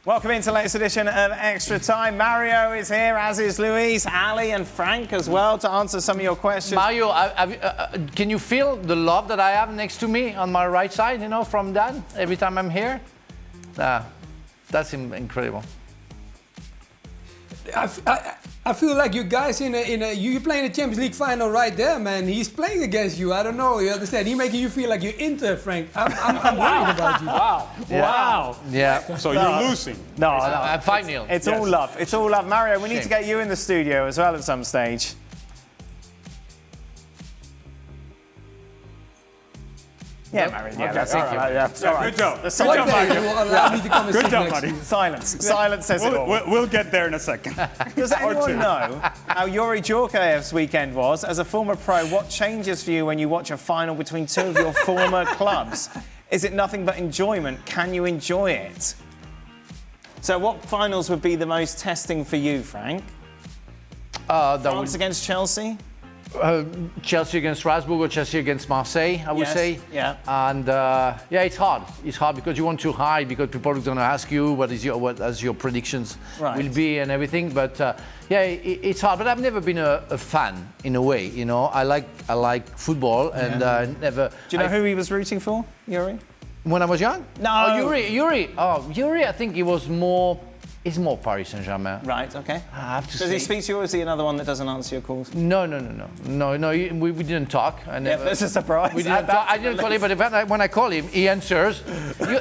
Welcome into the latest edition of Extra Time. Mario is here, as is Luis, Ali and Frank as well, to answer some of your questions. Mario, can you feel the love that I have next to me on my right side, from Dan, every time I'm here? That's incredible. I feel like you guys you're playing the Champions League final right there, man. He's playing against you. I don't know. You understand? He's making you feel like you're Inter, Frank. I'm worried about you. Wow. Yeah. Wow. Yeah. So you're losing. No, I'm 5-0. It's all love. It's all love. Mario, we need to get you in the studio as well at some stage. Yeah, Mario. Yeah, that's it. All right. Good job. Good job, Mario. Allow me to come and Good sit job, next buddy. to you. Silence. Silence says it all. We'll get there in a second. Does anyone know how Yuri Djorkaeff's weekend was? As a former pro, what changes for you when you watch a final between two of your former clubs? Is it nothing but enjoyment? Can you enjoy it? So what finals would be the most testing for you, Frank? France against Chelsea? Chelsea against Strasbourg or Chelsea against Marseille, I would say. Yeah. And it's hard. It's hard because you want to hide because people are going to ask you what your predictions will be and everything. But it's hard. But I've never been a fan in a way. I like football and never. Do you know who he was rooting for, Yuri? When I was young? No. Yuri. Yuri. I think he was more. He's more Paris Saint-Germain. Right, okay. I have to Does he speak to you or is he another one that doesn't answer your calls? No. We didn't talk. That's a surprise. We didn't talk. I didn't call him, but when I call him, he answers.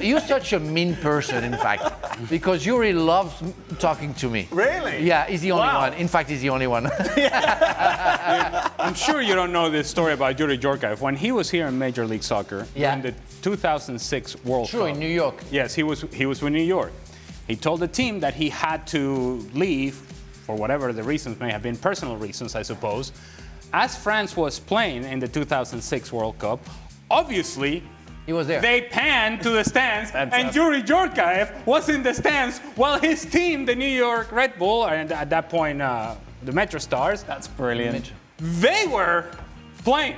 You're such a mean person, in fact, because Yuri loves talking to me. Really? Yeah, he's the only one. In fact, he's the only one. I'm sure you don't know this story about Yuri Djorkaeff. When he was here in Major League Soccer in the 2006 World Cup. True, in New York. Yes, he was with New York. He told the team that he had to leave for whatever the reasons may have been, personal reasons, I suppose. As France was playing in the 2006 World Cup, obviously, he was there. They panned to the stands, and Yuri Djorkaeff was in the stands while his team, the New York Red Bull, and at that point, the Metro Stars. That's brilliant. They were playing.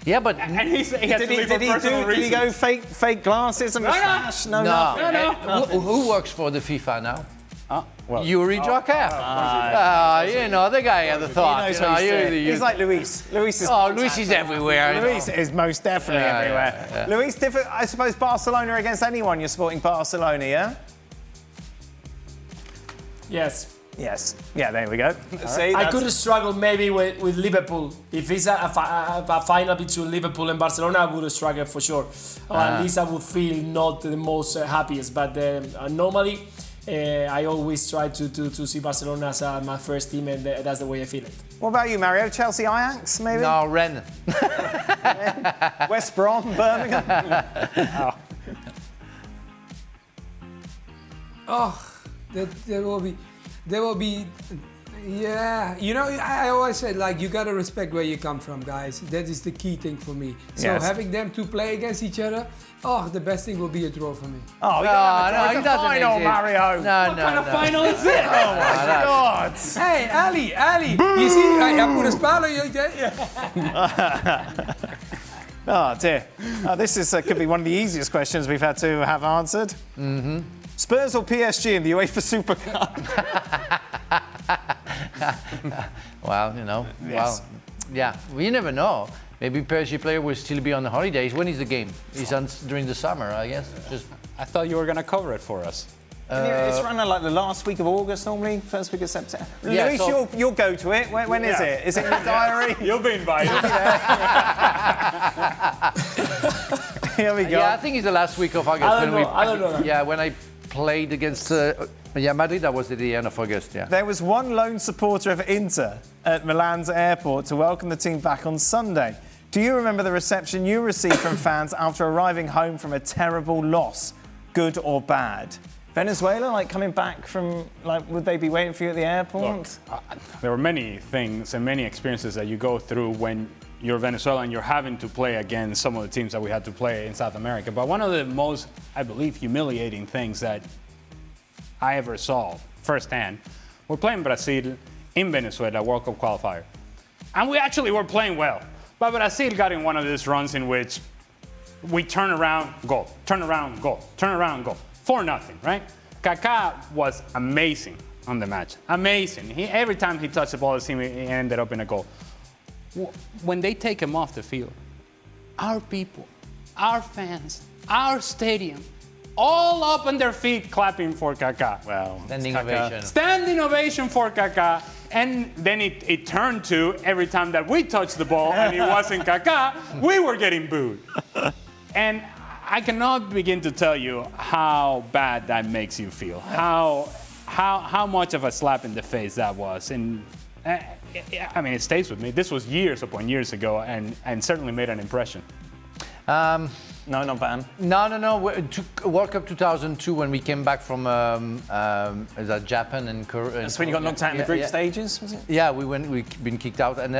Yeah, but and he had to leave for personal reasons. Did he go fake glasses and moustache? No. Who works for the FIFA now? Well, Yuri Djorkaeff. The guy at the thought. He's like Luis. Luis is everywhere. Luis is most definitely everywhere. Yeah. Luis, I suppose Barcelona against anyone, you're supporting Barcelona, yeah? Yes. Yeah, there we go. See, I could struggle maybe with Liverpool. If it's a final between Liverpool and Barcelona, I would struggle for sure. At least I would feel not the most happiest. But normally, I always try to see Barcelona as my first team, and that's the way I feel it. What about you, Mario? Chelsea, Ajax, maybe? No, Rennes. West Brom, Birmingham? There will be, yeah. I always said, you gotta respect where you come from, guys. That is the key thing for me. So having them two play against each other, the best thing will be a draw for me. Oh, no, it's a final, Mario. What kind of final is this? Oh my God! Hey, Ali, you see, I put a spell on you. Oh dear. This could be one of the easiest questions we've had to have answered. Mm-hmm. Spurs or PSG in the UEFA Super Cup? Well, Yes. we never know. Maybe PSG player will still be on the holidays. When is the game? It's during the summer, I guess. I thought you were going to cover it for us. It's running like the last week of August normally, first week of September. Yeah, Luis, you'll go to it. When is it? Is it in your diary? You'll be invited. Here we go. Yeah, I think it's the last week of August. I don't know. Yeah, when I played against Madrid, that was at the end of August, yeah. There was one lone supporter of Inter at Milan's airport to welcome the team back on Sunday. Do you remember the reception you received from fans after arriving home from a terrible loss, good or bad? Venezuela, coming back from, would they be waiting for you at the airport? Look, there were many things and many experiences that you go through when you're Venezuela and you're having to play against some of the teams that we had to play in South America. But one of the most, I believe, humiliating things that I ever saw firsthand, we're playing Brazil in Venezuela, World Cup qualifier. And we actually were playing well. But Brazil got in one of these runs in which we turn around, goal, turn around, goal, turn around, goal. 4-0, right? Kaká was amazing on the match. Amazing. Every time he touched the ball, it seemed he ended up in a goal. When they take him off the field, our people, our fans, our stadium, all up on their feet clapping for Kaká. Well, Standing ovation. Standing ovation for Kaká. And then it turned to every time that we touched the ball and it wasn't Kaká, we were getting booed. And I cannot begin to tell you how bad that makes you feel. How much of a slap in the face that was. And I mean, it stays with me. This was years upon years ago and certainly made an impression. No, not bad. No. World Cup 2002, when we came back from Japan and Korea. That's when you got knocked out in the group stages, was it? Yeah, we've been kicked out, and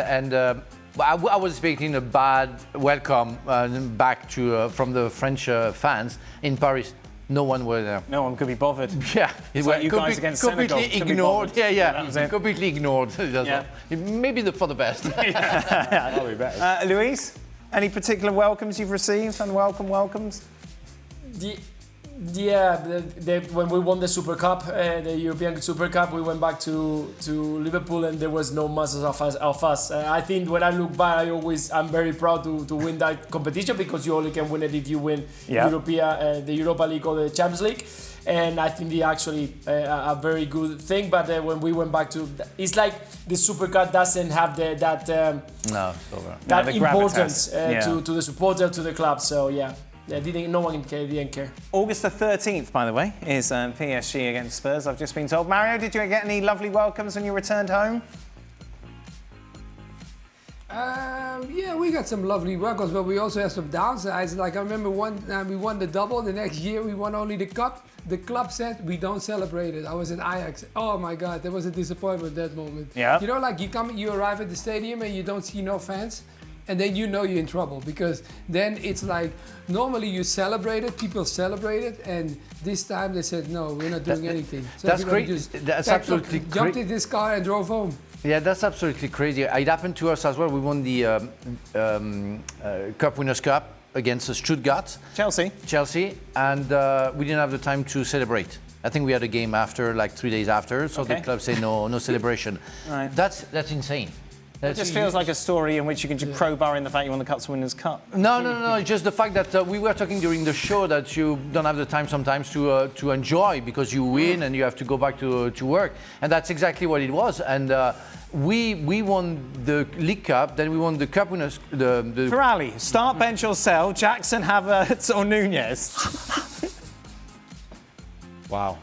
I was expecting a bad welcome back to from the French fans in Paris. No one was there. No one could be bothered. Yeah, It's like you guys against Senegal. completely ignored. That was it. Completely ignored. Maybe for the best. Probably better. Luis, any particular welcomes you've received? Unwelcome welcomes? When we won the Super Cup, the European Super Cup, we went back to Liverpool and there was no masses of us. I think when I look back, I'm very proud to win that competition, because you only can win it if you win the Europa League or the Champions League. And I think they actually a very good thing. But when we went back to, it's like the Super Cup doesn't have that importance to the supporter, to the club. So no one didn't care. August the 13th, by the way, is PSG against Spurs, I've just been told. Mario, did you get any lovely welcomes when you returned home? We got some lovely welcomes, but we also have some downsides. Like I remember one time we won the double, the next year we won only the cup. The club said we don't celebrate it. I was in Ajax. Oh my God, that was a disappointment that moment. Yeah. You know, like you arrive at the stadium and you don't see no fans. And then you know you're in trouble, because then it's like normally you celebrate it, people celebrate it, and this time they said no, we're not doing anything. So that's great. That's absolutely crazy. Jumped in this car and drove home. Yeah, that's absolutely crazy. It happened to us as well. We won the Cup Winners' Cup against Stuttgart. Chelsea, and we didn't have the time to celebrate. I think we had a game after, like 3 days after, so the club said no celebration. Right. That's insane. It just feels like a story in which you can just crowbar in the fact you won the Cup Winners' Cup. No. It's just the fact that we were talking during the show that you don't have the time sometimes to enjoy, because you win and you have to go back to work. And that's exactly what it was. And we won the League Cup, then we won the Cup Winners. Ferrari, start, bench or sell, Jackson, Havertz or Nunez? Wow.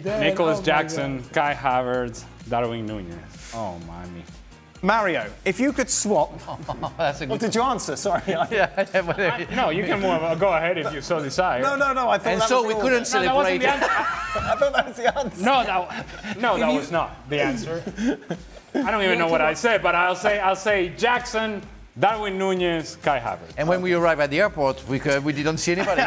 Nicholas Jackson, Kai Havertz, Darwin Nunez. Oh, mommy. Mario, if you could swap... That's a good did you answer? Sorry. No, you can go ahead if you so desire. No, I thought and that so was we couldn't celebrate. I thought that was the answer. No, that was not the answer. I don't even know what I said, but I'll say Jackson, Darwin Nunez, Kai Havertz. And when we arrived at the airport, we didn't see anybody.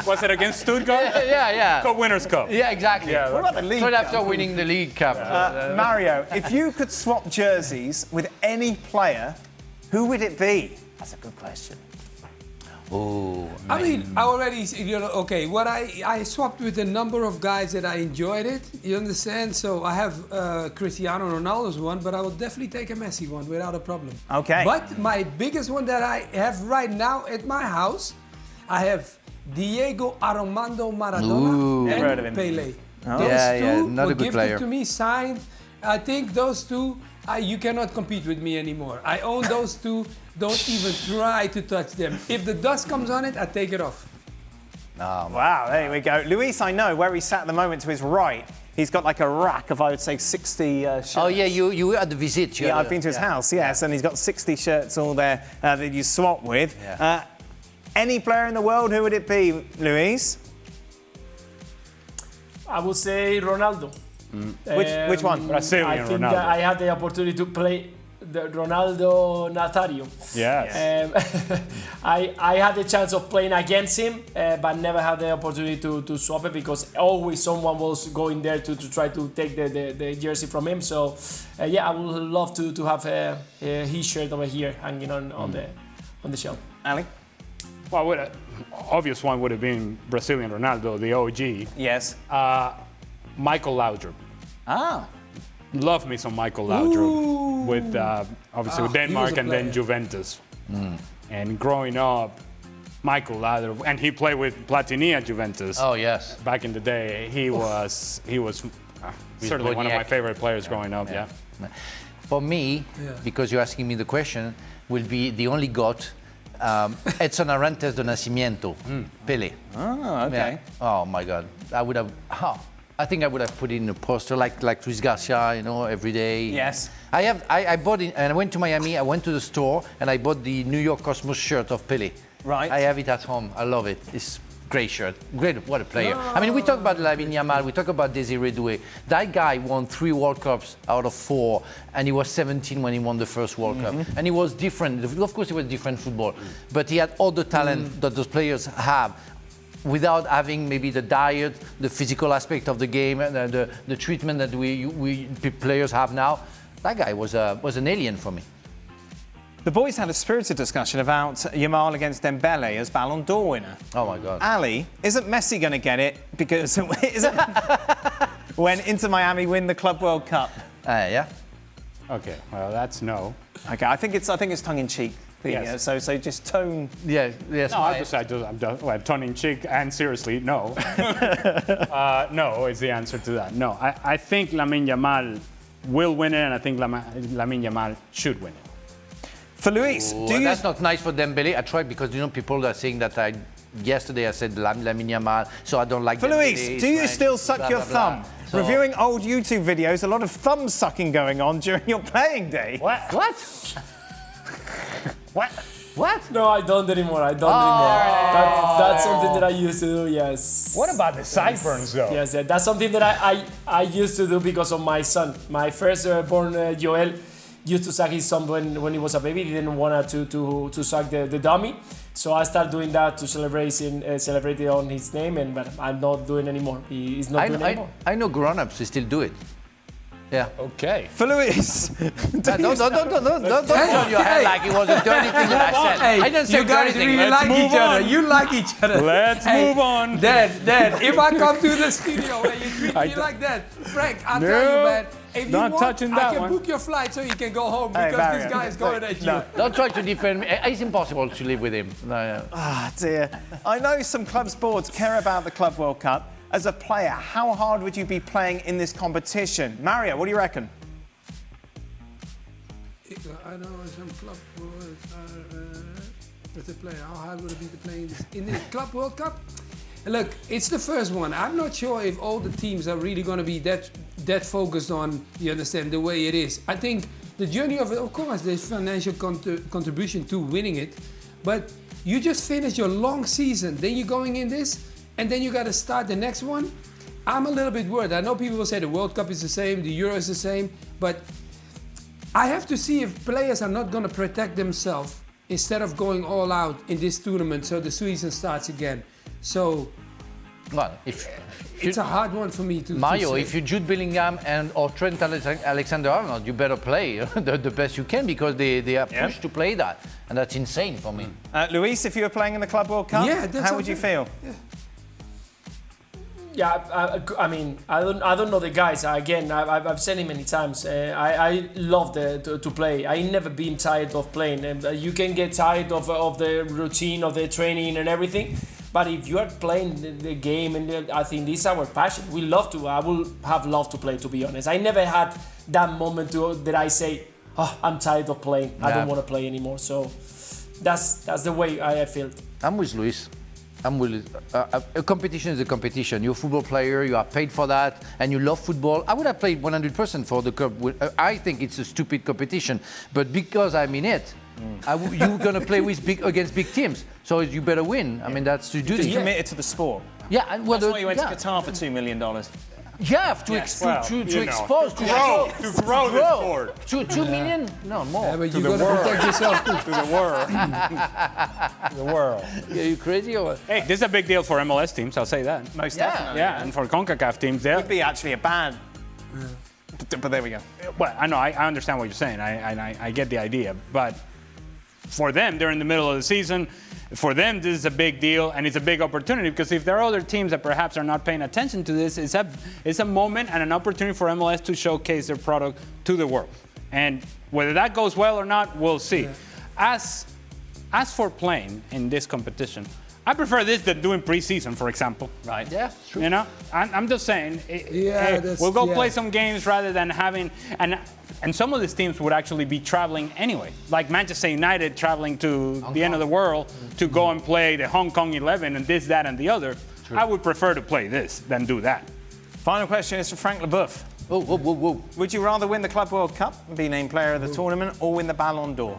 Was it against Stuttgart? Yeah. Cup Winners' Cup. Yeah, exactly. Yeah, what about the League Straight Cup? after winning the League Cup. Mario, if you could swap jerseys with any player, who would it be? That's a good question. I mean, I already, what I swapped with a number of guys that I enjoyed it, you understand? So I have Cristiano Ronaldo's one, but I will definitely take a Messi one without a problem. Okay. But my biggest one that I have right now at my house, I have Diego Armando Maradona and Pelé. Those two were gifted to me, signed. I think those two, you cannot compete with me anymore. I own those two. Don't even try to touch them. If the dust comes on it, I take it off. Wow, there we go. Luis, I know where he sat at the moment to his right. He's got like a rack of, I would say, 60 shirts. Oh, yeah, you had the visit. Yeah, I've been to his house, yes, and he's got 60 shirts all there that you swap with. Yeah. Any player in the world, who would it be, Luis? I would say Ronaldo. Which one? Brazilian I think Ronaldo. that I had the opportunity to play the Ronaldo Nazario. Yes. I had the chance of playing against him, but never had the opportunity to swap it, because always someone was going there to try to take the jersey from him. So I would love to have his shirt over here hanging on the shelf. Ali? Well, obvious one would have been Brazilian Ronaldo, the OG. Yes. Michael Laudrup. Ah. Love me some Michael Laudrup with obviously with Denmark and then Juventus. And growing up, Michael Laudrup, and he played with Platini at Juventus. Oh yes. Back in the day, he was certainly one of my favorite players growing up. Yeah. For me, because you're asking me the question, will be the only GOAT, Edson Arantes do Nascimento, Pele. Oh, okay. Yeah. Oh my God, I think I would have put in a poster like Luis Garcia, every day. Yes. I bought it, and I went to Miami. I went to the store and I bought the New York Cosmos shirt of Pele. Right. I have it at home. I love it. It's great shirt. Great, what a player. I mean, we talk about Lamine Yamal, we talk about Désiré Doué. That guy won 3 World Cups out of 4, and he was 17 when he won the first World Cup. And he was different. Of course, it was different football, but he had all the talent that those players have, without having maybe the diet, the physical aspect of the game, and the treatment that we players have now. That guy was an alien for me. The boys had a spirited discussion about Yamal against Dembele as Ballon d'Or winner. Oh my God. Ali, isn't Messi going to get it because when Inter Miami win the Club World Cup? Yeah. Okay. Well, that's no. Okay, I think it's tongue in cheek. Yes. So just tone. Yeah. Yes. No, I'm tongue in cheek and seriously, no. No is the answer to that. No, I think Lamine Yamal will win it, and I think Lamine Yamal should win it. For Luis, that's not nice for Dembele. I tried because people are saying that yesterday I said Lamine Yamal, so I don't like. For Dembele, Luis, do you still suck your thumb? So, reviewing old YouTube videos, a lot of thumb sucking going on during your playing day. What? What? No, I don't anymore. That's something that I used to do. Yes. What about the sideburns, though? Yes, that's something that I used to do because of my son. My first born Joel used to suck his thumb when he was a baby. He didn't want to suck the dummy. So I started doing that to celebrate it on his name, but I'm not doing anymore. He's not doing anymore. I know grown-ups who still do it. Yeah. Okay. For Luis. Don't turn your head like it was a dirty thing that I said. Hey, I didn't say you guys dirty thing. really Let's like move each other. on. You like each other. Let's move on. Dad, if I come to the studio and you treat me like that, Frank, I'll tell you, man. If you not want, touching I that can one. book your flight so you can go home Hey, because Mario, this guy is going at you. no. Don't try to defend me. It's impossible to live with him. No. Ah, dear. I know some clubs boards care about the Club World Cup. As a player, how hard would you be playing in this competition? Mario, what do you reckon? I know some club as a player. How hard would it be to play in the Club World Cup? Look, it's the first one. I'm not sure if all the teams are really going to be that focused on, you understand, the way it is. I think the journey of course, there's financial contribution to winning it, but you just finished your long season, then you're going in this, and then you got to start the next one. I'm a little bit worried. I know people will say the World Cup is the same, the Euro is the same, but I have to see if players are not going to protect themselves instead of going all out in this tournament so the season starts again. So, Well, it's a hard one for me to Mario, say. if you're Jude Bellingham or Trent Alexander-Arnold, you better play the best you can because they are pushed to play that, and that's insane for me. Luis, if you were playing in the Club World Cup, how would you feel? Yeah, I mean, I don't know the guys. Again, I've said it many times. I love to play. I never been tired of playing. You can get tired of the routine, of the training and everything. But if you are playing the game, and I think this is our passion. We love to. I will have loved to play, to be honest. I never had that moment that I say, oh, I'm tired of playing. I don't want to play anymore. So that's the way I feel. I'm with Luis. A competition is a competition. You're a football player, you are paid for that, and you love football. I would have played 100% for the cup. I think it's a stupid competition, but because I'm in it, you're going to play against big teams, so you better win. I mean, that's to do Just this. committed to the sport. Yeah, and That's why you went to Qatar for $2 million. You have to expose, to grow the sport. 2 million? No, more. Yeah, but you got to protect yourself too. To the world. The world. Are you crazy or what? Hey, this is a big deal for MLS teams, I'll say that. Most definitely. Yeah, and for CONCACAF teams, It would be actually a bad. But there we go. Well, I know, I understand what you're saying. I get the idea, but for them, they're in the middle of the season. For them, this is a big deal, and it's a big opportunity because if there are other teams that perhaps are not paying attention to this, it's a moment and an opportunity for MLS to showcase their product to the world. And whether that goes well or not, we'll see. Yeah. As for playing in this competition, I prefer this than doing preseason, for example. Right. Yeah, true. You know, I'm just saying, we'll go play some games rather than having, and some of these teams would actually be traveling anyway, like Manchester United traveling to the end of the world to go and play the Hong Kong 11 and this, that, and the other. True. I would prefer to play this than do that. Final question is for Frank Leboeuf. Whoa. Would you rather win the Club World Cup and be named player of the tournament or win the Ballon d'Or?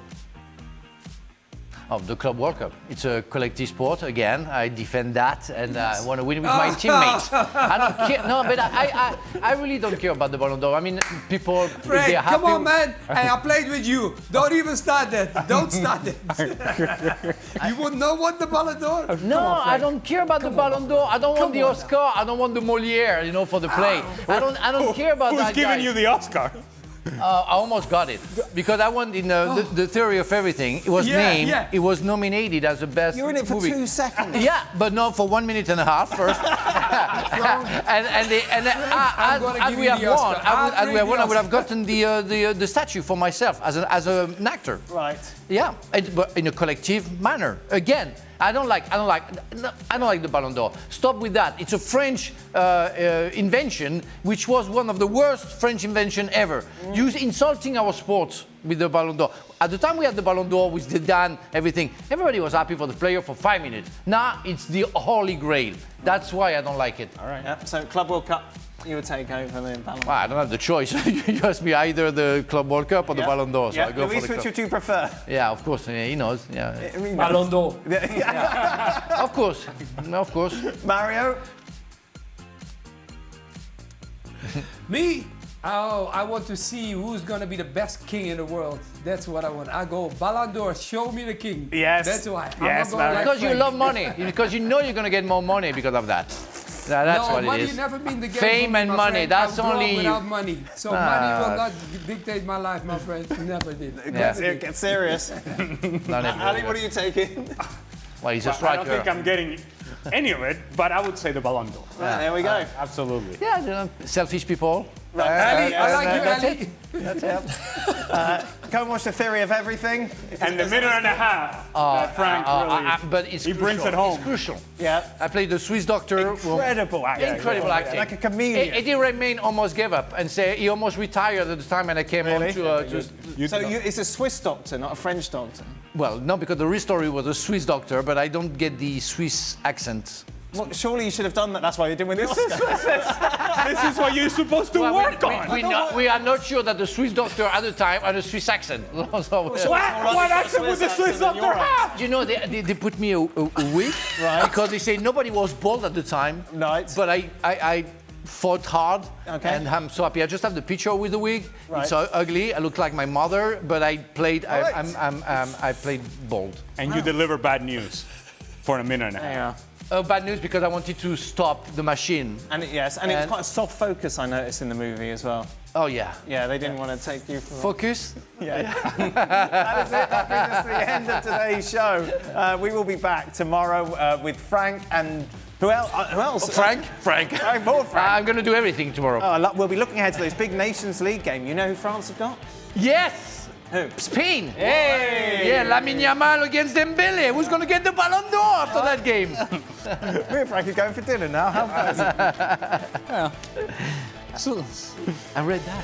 Of the Club World Cup. It's a collective sport. Again, I defend that, and I want to win with my teammates. I don't care. No, but I really don't care about the Ballon d'Or. I mean, people, if they're happy. Come on, man. Hey, I played with you. Don't even start that. Don't start it. You would not want the Ballon d'Or? No, I don't care about the Ballon d'Or. I don't want the Oscar. I don't want the Molière, for the play. I don't care about that. Who's giving you the Oscar? I almost got it because I won in the theory of everything. It was named. Yeah. It was nominated as the best. You're in it for movie. 2 seconds. Yeah, but not for 1 minute and a half first. and we have won. I would have gotten the statue for myself as an actor. Right. Yeah, but in a collective manner. Again, I don't like the Ballon d'Or. Stop with that. It's a French invention, which was one of the worst French invention ever. Insulting our sports with the Ballon d'Or. At the time we had the Ballon d'Or with Zidane, everything, everybody was happy for the player for 5 minutes. Now it's the holy grail. That's why I don't like it. All right. Yeah, so Club World Cup, you would take over the Ballon d'Or. Well, I don't have the choice. You ask me either the Club World Cup or the Ballon d'Or. So I go Luis, for the which would you prefer? Yeah, of course. Yeah, he knows. Yeah. Ballon d'Or. Of course. Of course. Mario? Me? Oh, I want to see who's going to be the best king in the world. That's what I want. I go Ballon d'Or, show me the king. Yes. That's why. Yes, because you love money. Because you know you're going to get more money because of that. That's what money it is. Never been the game. Fame and money. That's only without money. So money will not dictate my life, my friend. Never did. Get serious. Ali, what are you taking? Well, he's a striker. I don't think I'm getting any of it, but I would say the Ballon d'Or. There we go. Absolutely. Yeah, selfish people. Ali, I like you, Ali. That's it. Go and watch The Theory of Everything. And the minute and a half that Frank really, but it's he brings it home. It's crucial. Yeah. I played the Swiss doctor. Incredible acting. Incredible acting. Like a chameleon. Eddie Redmayne almost gave up and said he almost retired at the time when I came on to... It's a Swiss doctor, not a French doctor. Well, no, because the real story was a Swiss doctor, but I don't get the Swiss accent. Well, surely you should have done that. That's why you didn't win the Oscar. This is what you're supposed to work on. We are not sure that the Swiss doctor at the time had a Swiss accent. What accent would the Swiss doctor have? You know, they put me a wig because they say nobody was bald at the time. Right. But I fought hard and I'm so happy. I just have the picture with the wig. Right. It's so ugly. I look like my mother, but I played. I played bald. And you deliver bad news for a minute and a half. Yeah. Bad news because I wanted to stop the machine. And it was quite a soft focus, I noticed, in the movie as well. Oh, yeah. Yeah, they didn't want to take you for... Focus? Yeah. That is it. That brings us to the end of today's show. We will be back tomorrow with Frank and... Who else? Frank. More Frank. I'm going to do everything tomorrow. We'll be looking ahead to this big Nations League game. You know who France have got? Yes! Who? Spain. Hey! Yeah, Lamine Yamal against Dembele. Who's going to get the Ballon d'Or after that game? Me and Frank are going for dinner now. How fun is it? I read that.